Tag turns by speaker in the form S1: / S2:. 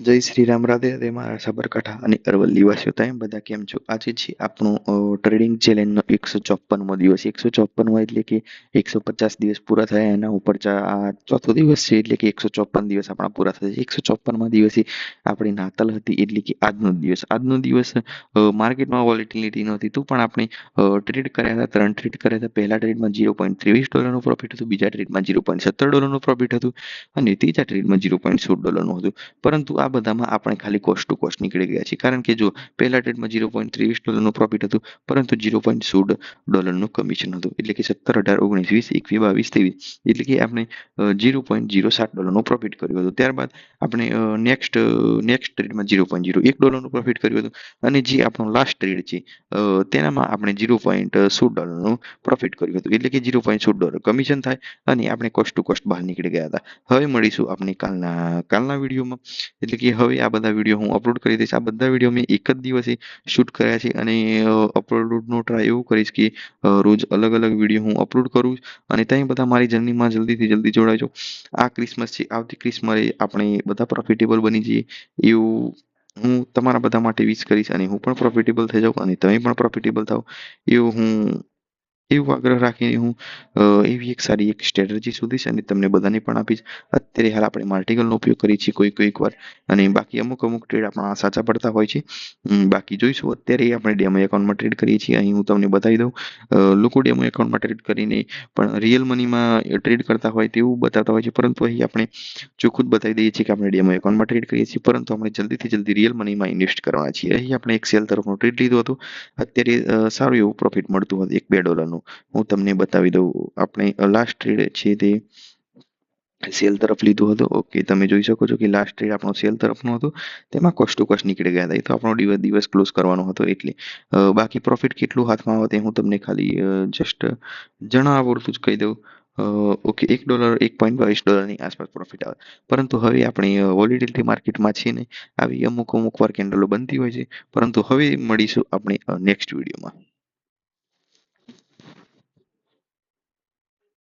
S1: જય શ્રી રામ, રાધે રાધે મારા સાબરકાંઠા અને અરવલ્લી વાસીઓ. તમે બધા કેમ છો? આજે છે આપણો ટ્રેડિંગ ચેલેન્જનો 154મો દિવસ. 154મો એટલે કે 150 દિવસ પૂરા થયા એના ઉપર આ ચોથો દિવસ છે, એટલે કે 154 દિવસ આપણા પૂરા થયા છે. 154મા દિવસે આપણી નાતાલ હતી, એટલે કે આજનો દિવસ માર્કેટમાં વોલેટિલિટી નહોતી તો પણ આપણે ટ્રેડ કર્યા હતા. 3 ટ્રેડ કર્યા હતા. પહેલા ટ્રેડમાં $0.23નું પ્રોફિટ હતું, બીજા ટ્રેડમાં $0.17નું પ્રોફિટ હતું અને ત્રીજા ટ્રેડમાં $0.16નું હતું. પરંતુ આ બધામાં આપણે ખાલી કોસ્ટ ટુ કોસ્ટ નીકળી ગયા છીએ, કારણ કે જો પહેલા ટ્રેડમાં $0.23નું પ્રોફિટ હતું, પરંતુ $0.16નું કમિશન હતું, એટલે કે 17, 18, 19, 20, 21, 22, 23, એટલે કે આપણે $0.07નું પ્રોફિટ કર્યું હતું. ત્યારબાદ આપણે નેક્સ્ટ ટ્રેડમાં $0.01નું પ્રોફિટ કર્યું હતું, અને જે આપણો લાસ્ટ ટ્રેડ છે તેનામાં આપણે $0.16નું પ્રોફિટ કર્યું હતું, એટલે કે $0.16 કમિશન થાય અને આપણે કોસ્ટ ટુ કોસ્ટ બહાર નીકળી ગયા હતા. હવે મળીશું આપણે કાલના વિડીયોમાં. એટલે કે હવે આ બધા વિડીયો હું અપલોડ કરી દઈશ. આ બધા વિડીયો મેં એક જ દિવસે શૂટ કર્યા છે અને અપલોડનો ટ્રાય એવું કરીશ કે રોજ અલગ અલગ વિડીયો હું અપલોડ કરું. અને તમે બધા મારી જર્નીમાં જલ્દીથી જલ્દી જોડાજો. આ ક્રિસમસ છે, આવતી ક્રિસમસે આપણે બધા પ્રોફિટેબલ બની જઈએ એવું હું તમારા બધા માટે વિશ કરીશ, અને હું પણ પ્રોફિટેબલ થઈ જાઉં અને તમે પણ પ્રોફિટેબલ થાઓ એવું આગ્રહ રાખીને હું એવી એક સારી એક સ્ટ્રેટેજી શોધીશ અને તમને બધાને પણ આપીશ. અત્યારે હાલ આપણે માર્ટિગલનો ઉપયોગ કરીએ છીએ કોઈક વાર, અને બાકી અમુક ટ્રેડ આપણા સાચા પડતા હોય છે. બાકી જોઈશું. અત્યારે આપણે ડેમો એકાઉન્ટમાં ટ્રેડ કરીએ છીએ. અહીં હું તમને બતાવી દઉં. લોકો ડેમો એકાઉન્ટમાં ટ્રેડ કરીને પણ રિયલ મનીમાં ટ્રેડ કરતા હોય તેવું બતાવતા હોય છે, પરંતુ અહીં આપણે ચોખ્ખું જ બતાવી દઈએ છીએ કે આપણે ડેમો એકાઉન્ટમાં ટ્રેડ કરીએ છીએ, પરંતુ આપણે જલ્દીથી જલ્દી રિયલ મનીમાં ઇન્વેસ્ટ કરવાના છીએ. અહીં આપણે એક સેલ તરફનો ટ્રેડ લીધો હતો. અત્યારે સારું એવું પ્રોફિટ મળતું હતું $1-2. હું તમને બતાવી દઉં. આપણે લાસ્ટ ટ્રેડ છે તે સેલ તરફ લીધો હતો. ઓકે, તમે જોઈ શકો છો કે લાસ્ટ ટ્રેડ આપણો સેલ તરફનો હતો. તેમાં કોસ્ટ ટુ કોસ્ટ નીકળી ગયા હતા. એ તો આપણો દિવસ ક્લોઝ કરવાનો હતો એટલે. બાકી પ્રોફિટ કેટલું હાથમાં આવે તે હું તમને ખાલી જસ્ટ જણાવવા પૂરતું જ કહી દઉં. ઓકે, $1 $1.22ની આસપાસ પ્રોફિટ આવે. પરંતુ હવે આપણે વોલેટિલિટી માર્કેટમાં છે ને, આવી અમુક વાર કેન્ડલો બનતી હોય છે. પરંતુ હવે મળીશું આપણે નેક્સ્ટ વિડીયોમાં.